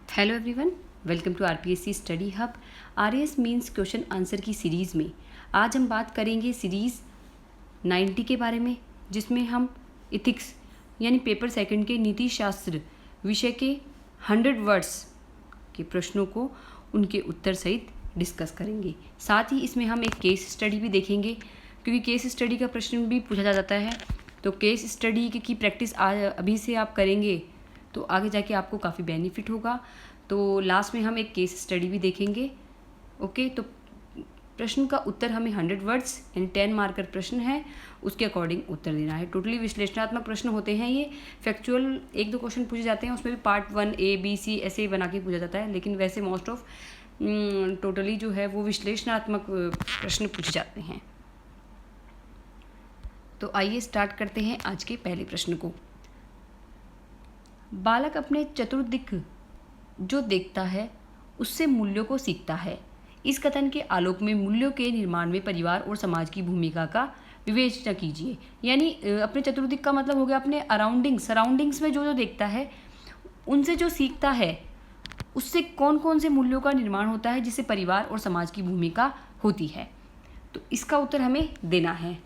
Hello everyone, welcome to RPSC study hub. RAS means question answer की series में आज हम बात करेंगे सीरीज़ 90 के बारे में, जिसमें हम इथिक्स यानी पेपर सेकंड के नीति शास्त्र विषय के 100 वर्ड्स के प्रश्नों को उनके उत्तर सहित डिस्कस करेंगे। साथ ही इसमें हम एक केस स्टडी भी देखेंगे, क्योंकि केस स्टडी का प्रश्न भी पूछा जाता है। तो केस स्टडी की प्रैक्टिस अभी से आप करेंगे तो आगे जाके आपको काफ़ी बेनिफिट होगा। तो लास्ट में हम एक केस स्टडी भी देखेंगे। ओके, तो प्रश्न का उत्तर हमें 100 वर्ड्स यानी 10 मार्कर प्रश्न है, उसके अकॉर्डिंग उत्तर देना है। टोटली विश्लेषणात्मक प्रश्न होते हैं ये। फैक्चुअल एक दो क्वेश्चन पूछे जाते हैं, उसमें भी पार्ट 1 A B C ऐसे बना के पूछा जाता है, लेकिन वैसे मोस्ट ऑफ टोटली जो है वो विश्लेषणात्मक प्रश्न पूछे जाते हैं। तो आइए स्टार्ट करते हैं आज के पहले प्रश्न को। बालक अपने चतुर्दिक जो देखता है उससे मूल्यों को सीखता है। इस कथन के आलोक में मूल्यों के निर्माण में परिवार और समाज की भूमिका का विवेचना कीजिए। यानी अपने चतुर्दिक का मतलब हो गया अपने सराउंडिंग्स में जो जो देखता है उनसे जो सीखता है उससे कौन कौन से मूल्यों का निर्माण होता है, जिससे परिवार और समाज की भूमिका होती है। तो इसका उत्तर हमें देना है।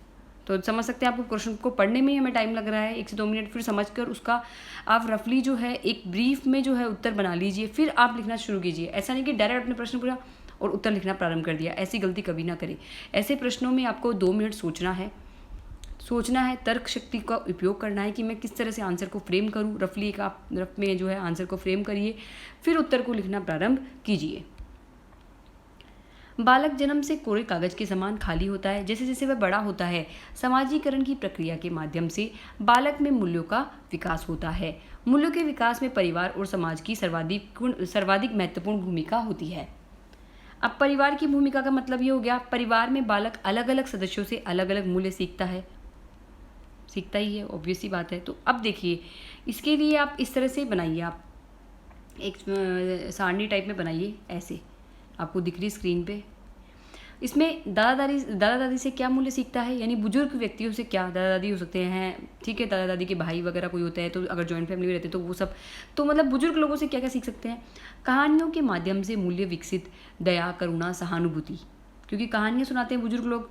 तो समझ सकते हैं, आपको क्वेश्चन को पढ़ने में ही हमें टाइम लग रहा है 1 से 2 मिनट, फिर समझकर उसका आप रफली जो है एक ब्रीफ में जो है उत्तर बना लीजिए, फिर आप लिखना शुरू कीजिए। ऐसा नहीं कि डायरेक्ट अपने प्रश्न पूरा और उत्तर लिखना प्रारंभ कर दिया, ऐसी गलती कभी ना करें। ऐसे प्रश्नों में आपको 2 मिनट सोचना है, तर्क शक्ति का उपयोग करना है कि मैं किस तरह से आंसर को फ्रेम करूँ। रफली एक आप रफ में जो है आंसर को फ्रेम करिए, फिर उत्तर को लिखना प्रारंभ कीजिए। बालक जन्म से कोरे कागज के समान खाली होता है। जैसे जैसे वह बड़ा होता है, समाजीकरण की प्रक्रिया के माध्यम से बालक में मूल्यों का विकास होता है। मूल्यों के विकास में परिवार और समाज की सर्वाधिक महत्वपूर्ण भूमिका होती है। अब परिवार की भूमिका का मतलब ये हो गया, परिवार में बालक अलग अलग सदस्यों से अलग अलग मूल्य सीखता ही है, ऑब्वियस सी बात है। तो अब देखिए, इसके लिए आप इस तरह से बनाइए, आप एक सारणी टाइप में बनाइए, ऐसे आपको दिख रही स्क्रीन पे। इसमें दादा दादी से क्या मूल्य सीखता है, यानी बुजुर्ग व्यक्तियों से क्या, दादा दादी हो सकते हैं, ठीक है, दादा दादी के भाई वगैरह कोई होता है, तो अगर जॉइंट फैमिली में रहते हैं तो वो सब, तो मतलब बुजुर्ग लोगों से क्या क्या सीख सकते हैं। कहानियों के माध्यम से मूल्य विकसित, दया, करुणा, सहानुभूति, क्योंकि कहानियाँ सुनाते हैं बुजुर्ग लोग।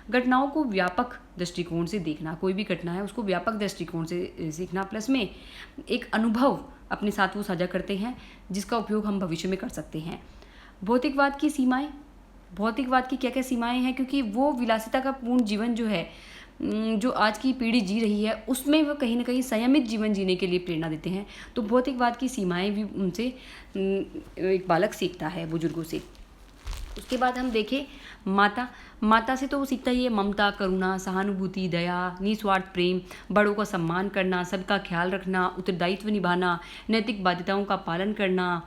घटनाओं को व्यापक दृष्टिकोण से देखना, कोई भी घटना है उसको व्यापक दृष्टिकोण से सीखना, प्लस में एक अनुभव अपने साथ वो साझा करते हैं जिसका उपयोग हम भविष्य में कर सकते हैं। भौतिकवाद की क्या क्या सीमाएं हैं, क्योंकि वो विलासिता का पूर्ण जीवन जो है, जो आज की पीढ़ी जी रही है, उसमें वो कहीं ना कहीं संयमित जीवन जीने के लिए प्रेरणा देते हैं। तो भौतिकवाद की सीमाएं भी उनसे एक बालक सीखता है, बुजुर्गों से। उसके बाद हम देखें माता से तो वो सीखता ही है ममता, करुणा, सहानुभूति, दया, निस्वार्थ प्रेम, बड़ों का सम्मान करना, सबका ख्याल रखना, उत्तरदायित्व निभाना, नैतिक बाध्यताओं का पालन करना,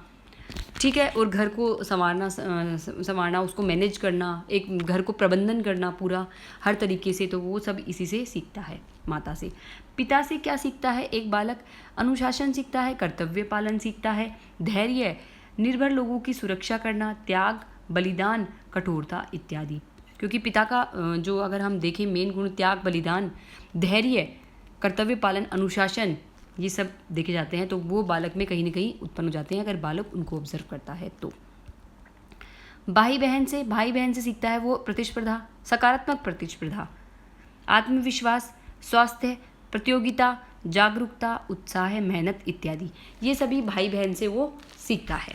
ठीक है, और घर को संवारना, उसको मैनेज करना, एक घर को प्रबंधन करना पूरा हर तरीके से, तो वो सब इसी से सीखता है, माता से। पिता से क्या सीखता है एक बालक, अनुशासन सीखता है, कर्तव्य पालन सीखता है, धैर्य, निर्भर लोगों की सुरक्षा करना, त्याग, बलिदान, कठोरता इत्यादि। क्योंकि पिता का जो अगर हम देखें मेन गुण त्याग, बलिदान, धैर्य, कर्तव्य पालन, अनुशासन, ये सब देखे जाते हैं, तो वो बालक में कहीं ना कहीं उत्पन्न हो जाते हैं अगर बालक उनको ऑब्जर्व करता है तो। भाई बहन से सीखता है वो प्रतिस्पर्धा, सकारात्मक प्रतिस्पर्धा, आत्मविश्वास, स्वास्थ्य, प्रतियोगिता, जागरूकता, उत्साह, मेहनत इत्यादि। ये सभी भाई बहन से वो सीखता है।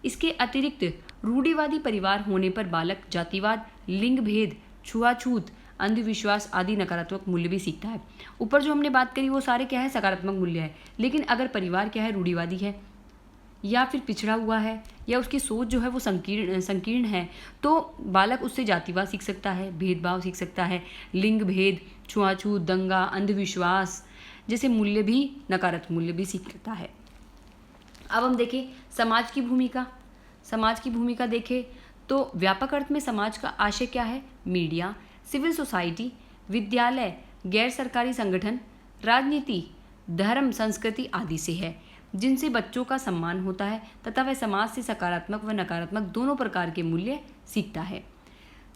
इसके अतिरिक्त रूढ़िवादी परिवार होने पर बालक जातिवाद, लिंग भेद, छुआछूत, अंधविश्वास आदि नकारात्मक मूल्य भी सीखता है। ऊपर जो हमने बात करी वो सारे क्या है, सकारात्मक मूल्य है। लेकिन अगर परिवार क्या है, रूढ़िवादी है या फिर पिछड़ा हुआ है, या उसकी सोच जो है वो संकीर्ण है, तो बालक उससे जातिवाद सीख सकता है, भेदभाव सीख सकता है, लिंग भेद, छुआछूत, दंगा, अंधविश्वास जैसे मूल्य भी, नकारात्मक मूल्य भी सीख सकता है। अब हम देखें समाज की भूमिका देखें तो व्यापक अर्थ में समाज का आशय क्या है, मीडिया, सिविल सोसाइटी, विद्यालय, गैर सरकारी संगठन, राजनीति, धर्म, संस्कृति आदि से है, जिनसे बच्चों का सम्मान होता है तथा वह समाज से सकारात्मक व नकारात्मक दोनों प्रकार के मूल्य सीखता है।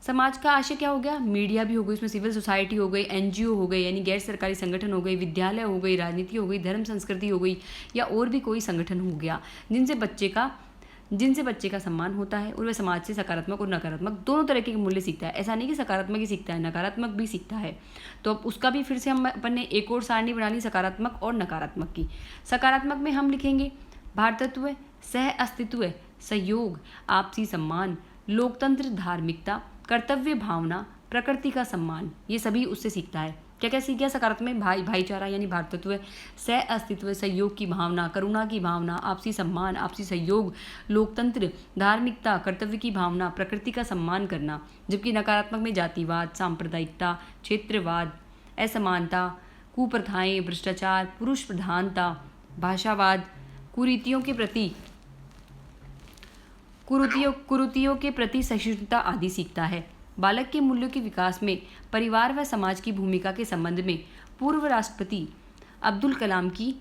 समाज का आशय क्या हो गया? मीडिया भी हो गई, उसमें सिविल सोसाइटी हो गई, एनजीओ हो गई यानी गैर सरकारी संगठन हो गई, विद्यालय हो गई, राजनीति हो गई, धर्म संस्कृति हो गई, या और भी कोई संगठन हो गया जिनसे बच्चे का सम्मान होता है और वह समाज से सकारात्मक और नकारात्मक दोनों तरह के मूल्य सीखता है। ऐसा नहीं कि सकारात्मक ही सीखता है, नकारात्मक भी सीखता है। तो अब उसका भी फिर से हम अपन ने एक और सारणी बना ली सकारात्मक और नकारात्मक की। सकारात्मक में हम लिखेंगे भारतत्व, सह अस्तित्व, सहयोग, आपसी सम्मान, लोकतंत्र, धार्मिकता, कर्तव्य भावना, प्रकृति का सम्मान, ये सभी उससे सीखता है। क्या क्या सीख गया सकारात्मक में? भाईचारा यानी भारतत्व, सह अस्तित्व, सहयोग की भावना, करुणा की भावना, आपसी सम्मान, आपसी सहयोग, लोकतंत्र, धार्मिकता, कर्तव्य की भावना, प्रकृति का सम्मान करना। जबकि नकारात्मक में जातिवाद, सांप्रदायिकता, क्षेत्रवाद, असमानता, कुप्रथाएं, भ्रष्टाचार, पुरुष प्रधानता, भाषावाद, कुरीतियों के प्रति सहिष्णुता आदि सीखता है। बालक के मूल्यों के विकास में परिवार व समाज की भूमिका के संबंध में पूर्व राष्ट्रपति अब्दुल कलाम की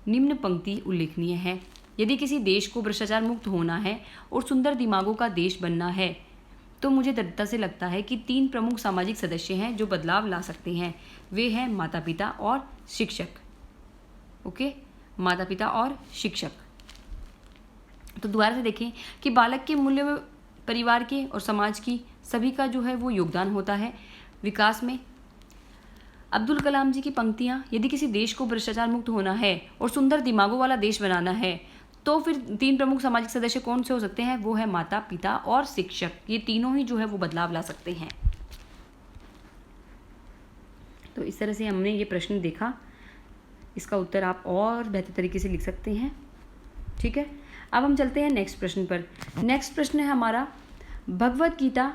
निम्न पंक्ति उल्लेखनीय है। यदि किसी देश को भ्रष्टाचार मुक्त होना है और सुंदर दिमागों का देश बनना है तो मुझे दृढ़ता से लगता है कि 3 प्रमुख सामाजिक सदस्य हैं जो बदलाव ला सकते हैं। वे हैं माता पिता और शिक्षक। ओके, माता पिता और शिक्षक। तो दोबारा से देखें कि बालक के मूल्य में परिवार के और समाज की सभी का जो है वो योगदान होता है विकास में। अब्दुल कलाम जी की पंक्तियाँ, यदि किसी देश को भ्रष्टाचार मुक्त होना है और सुंदर दिमागों वाला देश बनाना है तो फिर 3 प्रमुख सामाजिक सदस्य कौन से हो सकते हैं? वो है माता पिता और शिक्षक। ये तीनों ही जो है वो बदलाव ला सकते हैं। तो इस तरह से हमने ये प्रश्न देखा। इसका उत्तर आप और बेहतर तरीके से लिख सकते हैं। ठीक है, अब हम चलते हैं नेक्स्ट प्रश्न पर। नेक्स्ट प्रश्न है हमारा, भगवत गीता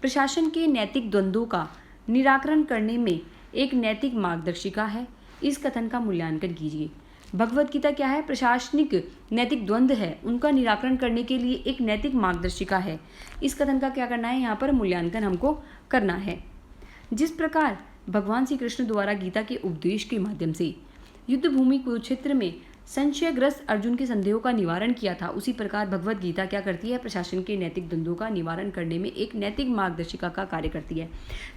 प्रशासन के नैतिक द्वंद्वों का निराकरण करने में एक नैतिक मार्गदर्शिका है। इस कथन का मूल्यांकन कीजिए। भगवत गीता क्या है? प्रशासनिक नैतिक द्वंद्व है, उनका निराकरण करने के लिए एक नैतिक मार्गदर्शिका है। इस कथन का क्या करना है? यहाँ पर मूल्यांकन हमको करना है। जिस प्रकार भगवान श्री कृष्ण द्वारा गीता के उपदेश के माध्यम से युद्ध भूमि कुरुक्षेत्र में संशयग्रस्त अर्जुन के संदेहों का निवारण किया था, उसी प्रकार भगवत गीता क्या करती है? प्रशासन के नैतिक द्वंद्वों का निवारण करने में एक नैतिक मार्गदर्शिका का कार्य करती है।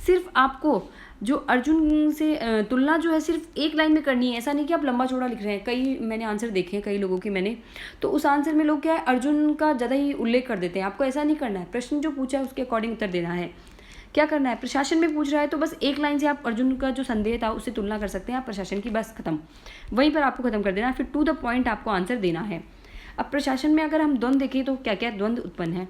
सिर्फ आपको जो अर्जुन से तुलना जो है सिर्फ एक लाइन में करनी है। ऐसा नहीं कि आप लंबा चौड़ा लिख रहे हैं। कई मैंने आंसर देखे हैं कई लोगों के मैंने, तो उस आंसर में लोग क्या है अर्जुन का ज़्यादा ही उल्लेख कर देते हैं। आपको ऐसा नहीं करना है। प्रश्न जो पूछा है उसके अकॉर्डिंग उत्तर देना है। क्या करना है? प्रशासन में पूछ रहा है तो बस एक लाइन से आप अर्जुन का जो संदेह था उससे तुलना कर सकते हैं आप प्रशासन की, बस खत्म। वहीं पर आपको खत्म कर देना है। फिर टू द पॉइंट आपको आंसर देना है। अब प्रशासन में अगर हम द्वंद्व देखें तो क्या क्या द्वंद्व उत्पन्न है?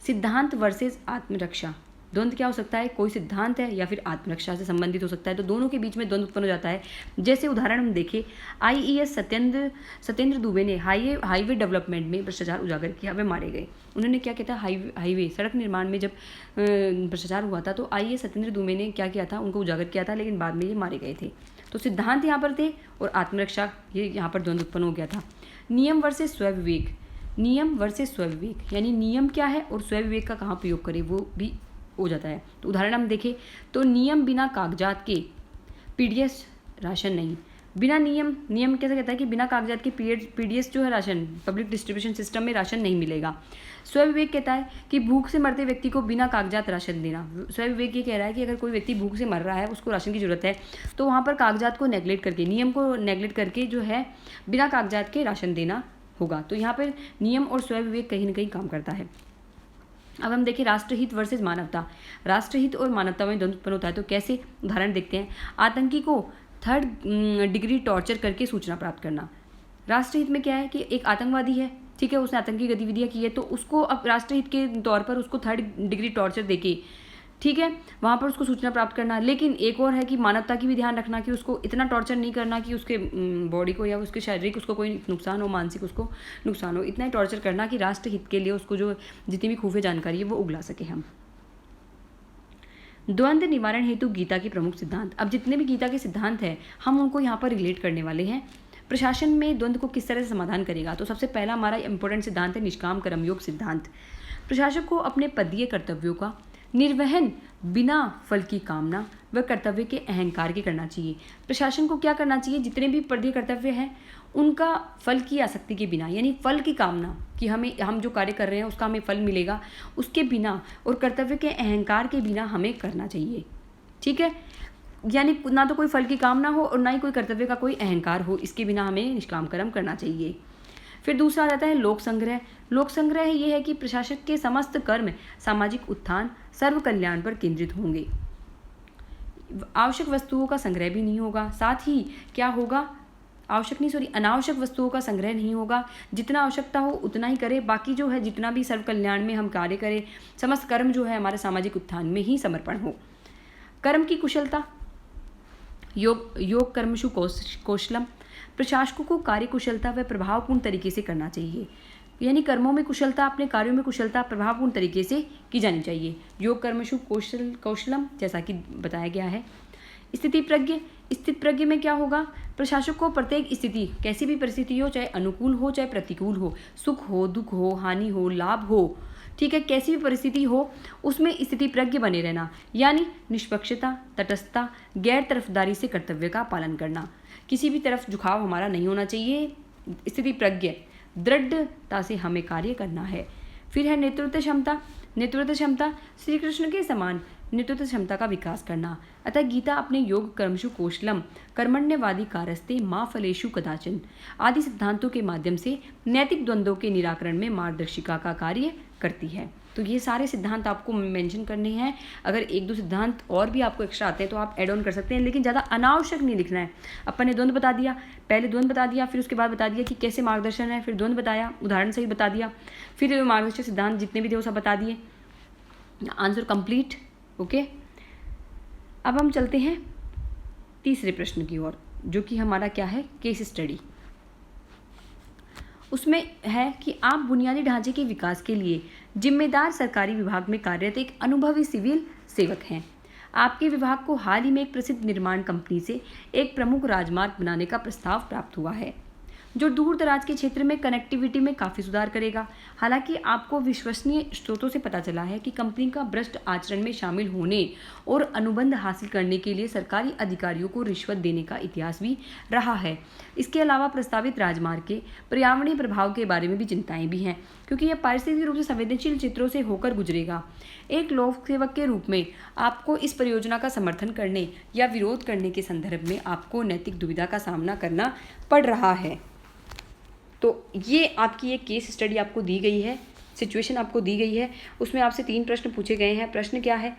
सिद्धांत वर्सेस आत्मरक्षा। द्वंद्व क्या हो सकता है? कोई सिद्धांत है या फिर आत्मरक्षा से संबंधित हो सकता है, तो दोनों के बीच में द्वंद्व उत्पन्न हो जाता है। जैसे उदाहरण हम देखें, आईईएस सत्येंद्र दुबे ने हाईवे डेवलपमेंट में भ्रष्टाचार उजागर किया, वे मारे गए। उन्होंने क्या किया था? हाईवे सड़क निर्माण में जब भ्रष्टाचार हुआ था तो आईएएस सत्येंद्र दुबे ने क्या किया था? उनको उजागर किया था, लेकिन बाद में ये मारे गए थे। तो सिद्धांत यहाँ पर थे और आत्मरक्षा, ये यहाँ पर द्वंद्व उत्पन्न हो गया था। नियम वर्सेस स्वविवेक। नियम वर्सेस स्वविवेक यानी नियम क्या है और स्वविवेक का कहाँ प्रयोग करें वो भी हो जाता है। तो उदाहरण हम देखें तो नियम बिना कागजात के पीडीएस राशन नहीं। बिना नियम कैसे कहता है कि बिना कागजात के पीडीएस जो है राशन, पब्लिक डिस्ट्रीब्यूशन सिस्टम में राशन नहीं मिलेगा। स्वविवेक कहता है कि भूख से मरते व्यक्ति को बिना कागजात राशन देना। स्वविवेक ये कह रहा है कि अगर कोई व्यक्ति भूख से मर रहा है, उसको राशन की जरूरत है, तो वहाँ पर कागजात को नेगलेक्ट करके, नियम को नेगलेक्ट करके जो है बिना कागजात के राशन देना होगा। तो यहाँ पर नियम और स्वविवेक कहीं ना कहीं काम करता है। अब हम देखें राष्ट्रहित वर्सेस मानवता। राष्ट्रहित और मानवता में द्वंद्व उत्पन्न होता है, तो कैसे? उदाहरण देखते हैं। आतंकी को 3rd डिग्री टॉर्चर करके सूचना प्राप्त करना। राष्ट्रहित में क्या है कि एक आतंकवादी है, ठीक है, उसने आतंकी गतिविधियां की है, तो उसको अब राष्ट्रहित के तौर पर उसको 3rd डिग्री टॉर्चर देके, ठीक है, वहाँ पर उसको सूचना प्राप्त करना। लेकिन एक और है कि मानवता की भी ध्यान रखना कि उसको इतना टॉर्चर नहीं करना कि उसके बॉडी को या उसके शारीरिक उसको कोई नुकसान हो, मानसिक उसको नुकसान हो। इतना ही टॉर्चर करना कि राष्ट्रहित के लिए उसको जो जितनी भी खुफिया जानकारी है वो उगला सके हम। द्वंद्व निवारण हेतु गीता के प्रमुख सिद्धांत। अब जितने भी गीता के सिद्धांत हैं हम उनको यहाँ पर रिलेट करने वाले हैं। प्रशासन में द्वंद्व को किस तरह से समाधान करेगा? तो सबसे पहला हमारा इंपॉर्टेंट सिद्धांत है निष्काम कर्मयोग सिद्धांत। प्रशासक को अपने पदीय कर्तव्यों का निर्वहन बिना फल की कामना व कर्तव्य के अहंकार के करना चाहिए। प्रशासन को क्या करना चाहिए? जितने भी पदीय कर्तव्य हैं उनका फल की आसक्ति के बिना, यानी फल की कामना कि हम जो कार्य कर रहे हैं उसका हमें फल मिलेगा, उसके बिना और कर्तव्य के अहंकार के बिना हमें करना चाहिए। ठीक है, यानी ना तो कोई फल की कामना हो और ना ही कोई कर्तव्य का कोई अहंकार हो, इसके बिना हमें निष्काम कर्म करना चाहिए। फिर दूसरा आ जाता है लोक संग्रह। लोक संग्रह ये है कि प्रशासक के समस्त कर्म सामाजिक उत्थान सर्व कल्याण पर केंद्रित होंगे। आवश्यक वस्तुओं का संग्रह भी नहीं होगा, साथ ही क्या होगा, अनावश्यक वस्तुओं का संग्रह नहीं होगा। जितना आवश्यकता हो उतना ही करें, बाकी जो है जितना भी सर्व कल्याण में हम कार्य करें, समस्त कर्म जो है हमारे सामाजिक उत्थान में ही समर्पण हो। कर्म की कुशलता, योग कर्मशु कौशलम। प्रशासकों को कार्य कुशलता व प्रभावपूर्ण तरीके से करना चाहिए, यानी कर्मों में कुशलता, अपने कार्यों में कुशलता प्रभावपूर्ण तरीके से की जानी चाहिए। योग कर्मशु कौशलम, जैसा कि बताया गया है। स्थिति प्रज्ञ में क्या होगा, प्रशासक को प्रत्येक स्थिति, कैसी भी परिस्थिति हो, चाहे अनुकूल हो चाहे प्रतिकूल हो, सुख हो दुख हो हानि हो लाभ हो, ठीक है, कैसी भी परिस्थिति हो उसमें स्थिति प्रज्ञ बने रहना, यानी निष्पक्षता, तटस्थता, गैर तरफदारी से कर्तव्य का पालन करना, किसी भी तरफ झुकाव हमारा नहीं होना चाहिए। स्थिति प्रज्ञ, दृढ़ता से हमें कार्य करना है। फिर है नेतृत्व क्षमता श्री कृष्ण के समान नेतृत्व क्षमता का विकास करना। अतः गीता अपने योग कर्मशु कौशलम कर्मण्यवादी कारस्ते माँ फलेषु कदाचन आदि सिद्धांतों के माध्यम से नैतिक द्वंद्वों के निराकरण में मार्गदर्शिका का कार्य करती है। तो ये सारे सिद्धांत आपको मेंशन करने हैं। अगर एक दो सिद्धांत और भी आपको एक्स्ट्रा आते हैं तो आप ऐड ऑन कर सकते हैं, लेकिन ज़्यादा अनावश्यक नहीं लिखना है। अपन ने द्वंद्व बता दिया, पहले द्वंद्व बता दिया, फिर उसके बाद बता दिया कि कैसे मार्गदर्शन है, फिर द्वंद्व बताया, उदाहरण से ही बता दिया, फिर मार्गदर्शक सिद्धांत जितने भी थे वो सब बता दिए। Answer complete. ओके, अब हम चलते हैं तीसरे प्रश्न की ओर, जो कि हमारा क्या है, केस स्टडी। उसमें है कि आप बुनियादी ढांचे के विकास के लिए जिम्मेदार सरकारी विभाग में कार्यरत एक अनुभवी सिविल सेवक हैं। आपके विभाग को हाल ही में एक प्रसिद्ध निर्माण कंपनी से एक प्रमुख राजमार्ग बनाने का प्रस्ताव प्राप्त हुआ है, जो दूर दराज के क्षेत्र में कनेक्टिविटी में काफ़ी सुधार करेगा। हालांकि आपको विश्वसनीय स्रोतों से पता चला है कि कंपनी का भ्रष्ट आचरण में शामिल होने और अनुबंध हासिल करने के लिए सरकारी अधिकारियों को रिश्वत देने का इतिहास भी रहा है। इसके अलावा प्रस्तावित राजमार्ग के पर्यावरणीय प्रभाव के बारे में भी चिंताएं भी हैं, क्योंकि यह पारिस्थितिक रूप से संवेदनशील क्षेत्रों से होकर गुजरेगा। एक लोक सेवक के रूप में आपको इस परियोजना का समर्थन करने या विरोध करने के संदर्भ में आपको नैतिक दुविधा का सामना करना पड़ रहा है। तो ये आपकी एक केस स्टडी आपको दी गई है, सिचुएशन आपको दी गई है, उसमें आपसे 3 प्रश्न पूछे गए हैं। प्रश्न क्या है,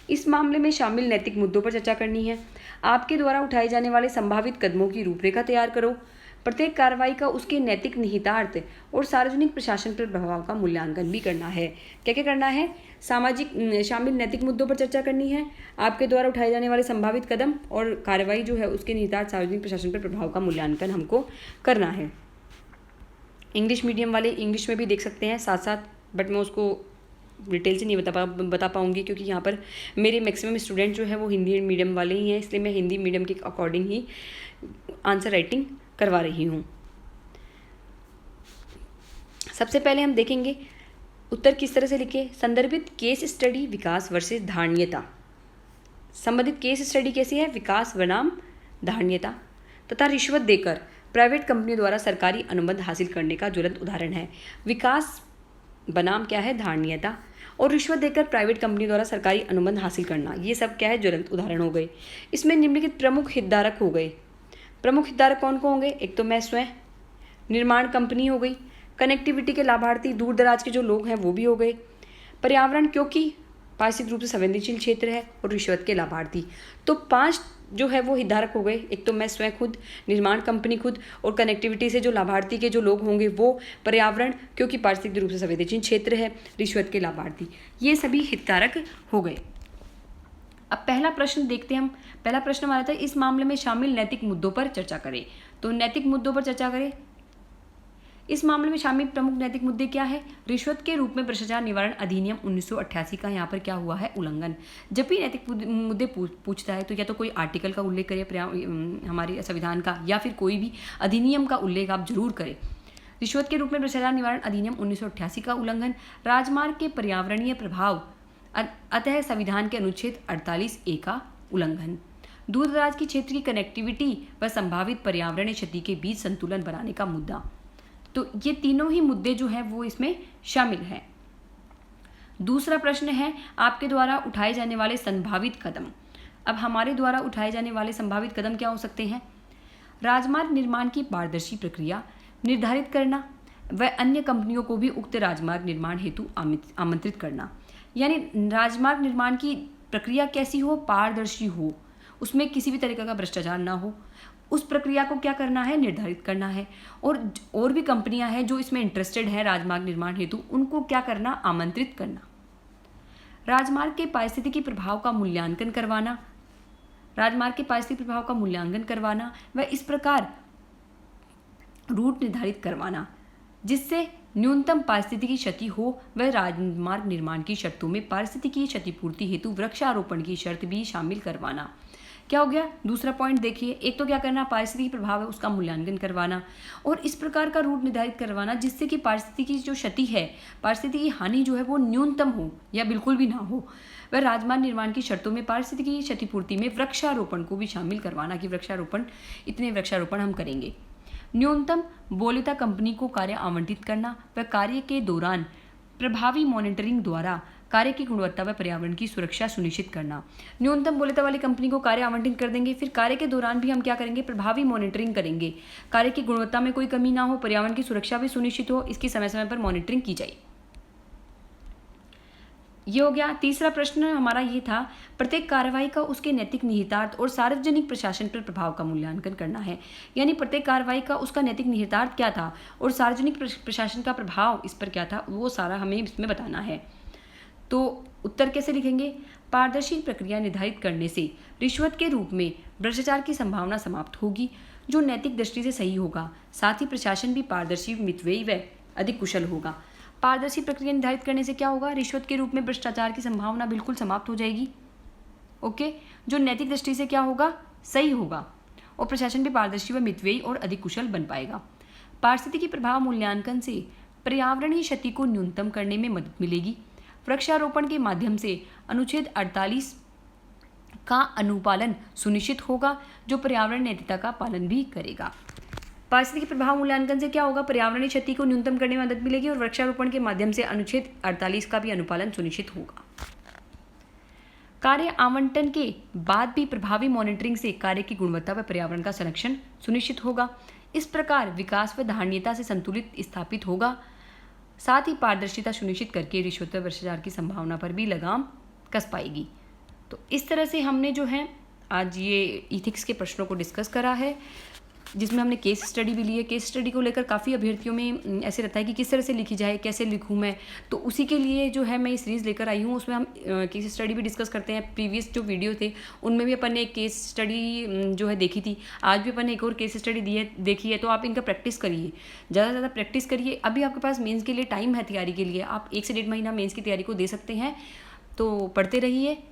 इस मामले में शामिल नैतिक मुद्दों पर चर्चा करनी है। आपके द्वारा उठाए जाने वाले संभावित कदमों की रूपरेखा तैयार करो। प्रत्येक कार्रवाई का उसके नैतिक निहितार्थ और सार्वजनिक प्रशासन पर प्रभाव का मूल्यांकन भी करना है। क्या क्या करना है, शामिल नैतिक मुद्दों पर चर्चा करनी है, आपके द्वारा उठाए जाने वाले संभावित कदम और कार्रवाई जो है उसके निहितार्थ सार्वजनिक प्रशासन पर प्रभाव का मूल्यांकन हमको करना है। इंग्लिश मीडियम वाले इंग्लिश में भी देख सकते हैं साथ साथ, बट मैं उसको डिटेल से नहीं बता पाऊँगी, क्योंकि यहाँ पर मेरे मैक्सिमम स्टूडेंट जो है वो हिंदी मीडियम वाले ही हैं, इसलिए मैं हिंदी मीडियम के अकॉर्डिंग ही आंसर राइटिंग करवा रही हूँ। सबसे पहले हम देखेंगे उत्तर किस तरह से लिखे। संदर्भित केस स्टडी विकास वर्सेस धारणीयता। संबंधित केस स्टडी कैसी है, विकास बनाम धारणीयता। तथा रिश्वत देकर प्राइवेट कंपनियों द्वारा सरकारी अनुबंध हासिल करने का ज्वलंत उदाहरण है। विकास बनाम क्या है, धारणीयता, और रिश्वत देकर प्राइवेट कंपनी द्वारा सरकारी अनुबंध हासिल करना, ये सब क्या है, ज्वलंत उदाहरण हो गए। इसमें निम्नलिखित प्रमुख हितधारक हो गए। प्रमुख हितधारक कौन कौन होंगे, एक तो मैं स्वयं, निर्माण कंपनी हो गई, कनेक्टिविटी के लाभार्थी दूर दराज के जो लोग हैं वो भी हो गए, पर्यावरण क्योंकि पारिस्थितिक रूप से संवेदनशील क्षेत्र है, और रिश्वत के लाभार्थी। तो 5 जो है वो हितधारक हो गए। एक तो मैं स्वयं खुद, निर्माण कंपनी खुद, और कनेक्टिविटी से जो लाभार्थी के जो लोग होंगे वो, पर्यावरण क्योंकि पारिस्थितिक रूप से संवेदनशील क्षेत्र है, रिश्वत के लाभार्थी, ये सभी हितधारक हो गए। अब पहला प्रश्न देखते हैं हम। पहला प्रश्न हमारा था, इस मामले में शामिल नैतिक मुद्दों पर चर्चा करें। तो नैतिक मुद्दों पर चर्चा करें। इस मामले में शामिल प्रमुख नैतिक मुद्दे क्या है, रिश्वत के रूप में भ्रष्टाचार निवारण अधिनियम 1988 का यहाँ पर क्या हुआ है, उल्लंघन। जब भी नैतिक मुद्दे पूछता है तो या तो कोई आर्टिकल का उल्लेख करें हमारे संविधान का, या फिर कोई भी अधिनियम का उल्लेख आप जरूर करें। रिश्वत के रूप में भ्रष्टाचार निवारण अधिनियम 1988 का उल्लंघन, राजमार्ग के पर्यावरणीय प्रभाव, अतः संविधान के अनुच्छेद 48A का उल्लंघन, दूर दराज की क्षेत्र की कनेक्टिविटी व संभावित पर्यावरणीय क्षति के बीच संतुलन बनाने का मुद्दा। तो ये तीनों ही मुद्दे जो हैं वो इसमें शामिल हैं। दूसरा प्रश्न है आपके द्वारा उठाए जाने वाले संभावित कदम। अब हमारे द्वारा उठाए जाने वाले संभावित कदम क्या हो सकते हैं? राजमार्ग निर्माण की पारदर्शी प्रक्रिया निर्धारित करना व अन्य कंपनियों को भी उक्त राजमार्ग निर्माण हेतु आमंत्रित करना। यानी राजमार्ग निर्माण की प्रक्रिया कैसी हो? पारदर्शी हो, उसमें किसी भी तरीके का भ्रष्टाचार ना हो, उस प्रक्रिया को क्या करना है? निर्धारित करना है। और भी कंपनियां हैं जो इसमें इंटरेस्टेड हैं राजमार्ग निर्माण हेतु, उनको क्या करना? आमंत्रित करना। राजमार्ग के पारिस्थितिकी प्रभाव का मूल्यांकन करवाना, राजमार्ग के पारिस्थितिक प्रभाव का मूल्यांकन करवाना व इस प्रकार रूट निर्धारित करवाना जिससे न्यूनतम पारिस्थितिकी क्षति हो व राजमार्ग निर्माण की शर्तों में पारिस्थितिकी क्षतिपूर्ति हेतु वृक्षारोपण की शर्त भी शामिल करवाना। क्या हो गया? दूसरा पॉइंट देखिए, एक तो क्या करना? पारिस्थितिकी प्रभाव है उसका मूल्यांकन करवाना और इस प्रकार का रूट निर्धारित करवाना जिससे कि पारिस्थितिकी जो क्षति है, पारिस्थितिकी हानि जो है वो न्यूनतम हो या बिल्कुल भी ना हो। वह राजमार्ग निर्माण की शर्तों में पारिस्थितिकी क्षतिपूर्ति में वृक्षारोपण को भी शामिल करवाना कि वृक्षारोपण, इतने वृक्षारोपण हम करेंगे। न्यूनतम बोलिता कंपनी को कार्य आवंटित करना व कार्य के दौरान प्रभावी मॉनिटरिंग द्वारा कार्य की गुणवत्ता व पर्यावरण की सुरक्षा सुनिश्चित करना। न्यूनतम बोलिता वाली कंपनी को कार्य आवंटित कर देंगे, फिर कार्य के दौरान भी हम क्या करेंगे? प्रभावी मॉनिटरिंग करेंगे, कार्य की गुणवत्ता में कोई कमी ना हो, पर्यावरण की सुरक्षा भी सुनिश्चित हो, इसकी समय समय पर मॉनिटरिंग की जाए। ये हो गया। तीसरा प्रश्न हमारा ये था, प्रत्येक कार्रवाई का उसके नैतिक निहितार्थ और सार्वजनिक प्रशासन पर प्रभाव का मूल्यांकन करना है। यानी प्रत्येक कार्रवाई का उसका नैतिक निहितार्थ क्या था और सार्वजनिक प्रशासन का प्रभाव इस पर क्या था, वो सारा हमें इसमें बताना है। तो उत्तर कैसे लिखेंगे? पारदर्शी प्रक्रिया निर्धारित करने से रिश्वत के रूप में भ्रष्टाचार की संभावना समाप्त होगी जो नैतिक दृष्टि से सही होगा। साथ ही प्रशासन भी पारदर्शी, मितव्ययी व अधिक कुशल होगा। पारदर्शी प्रक्रिया निर्धारित करने से क्या होगा? रिश्वत के रूप में भ्रष्टाचार की संभावना बिल्कुल समाप्त हो जाएगी। ओके, जो नैतिक दृष्टि से क्या होगा? सही होगा। और प्रशासन भी पारदर्शी व मितव्ययी और अधिक कुशल बन पाएगा। पारिस्थितिकी प्रभाव मूल्यांकन से पर्यावरणीय क्षति को न्यूनतम करने में मदद मिलेगी। वृक्षारोपण के माध्यम से अनुच्छेद 48 का अनुपालन सुनिश्चित होगा जो पर्यावरण नैतिकता का पालन भी करेगा। पारिस्थितिकी प्रभाव मूल्यांकन से क्या होगा? पर्यावरणीय क्षति को न्यूनतम करने में मदद मिलेगी और वृक्षारोपण के माध्यम से अनुच्छेद 48 का भी अनुपालन सुनिश्चित होगा। कार्य आवंटन के बाद भी प्रभावी मॉनिटरिंग से कार्य की गुणवत्ता व पर्यावरण का संरक्षण सुनिश्चित होगा। इस प्रकार विकास व धारणीयता से संतुलित स्थापित होगा। साथ ही पारदर्शिता सुनिश्चित करके रिश्वत व भ्रष्टाचार की संभावना पर भी लगाम कस पाएगी। तो इस तरह से हमने जो है आज ये इथिक्स के प्रश्नों को डिस्कस करा है, जिसमें हमने केस स्टडी भी ली है। केस स्टडी को लेकर काफ़ी अभ्यर्थियों में ऐसे रहता है कि किस तरह से लिखी जाए, कैसे लिखूं मैं, तो उसी के लिए जो है मैं ये सीरीज़ लेकर आई हूँ। उसमें हम केस स्टडी भी डिस्कस करते हैं। प्रीवियस जो वीडियो थे उनमें भी अपन ने एक केस स्टडी जो है देखी थी, आज भी अपन ने एक और केस स्टडी देखी है। तो आप इनका प्रैक्टिस करिए, ज़्यादा से ज़्यादा प्रैक्टिस करिए। अभी आपके पास मेंस के लिए टाइम है, तैयारी के लिए आप 1 से 1.5 महीना मेंस की तैयारी को दे सकते हैं। तो पढ़ते रहिए।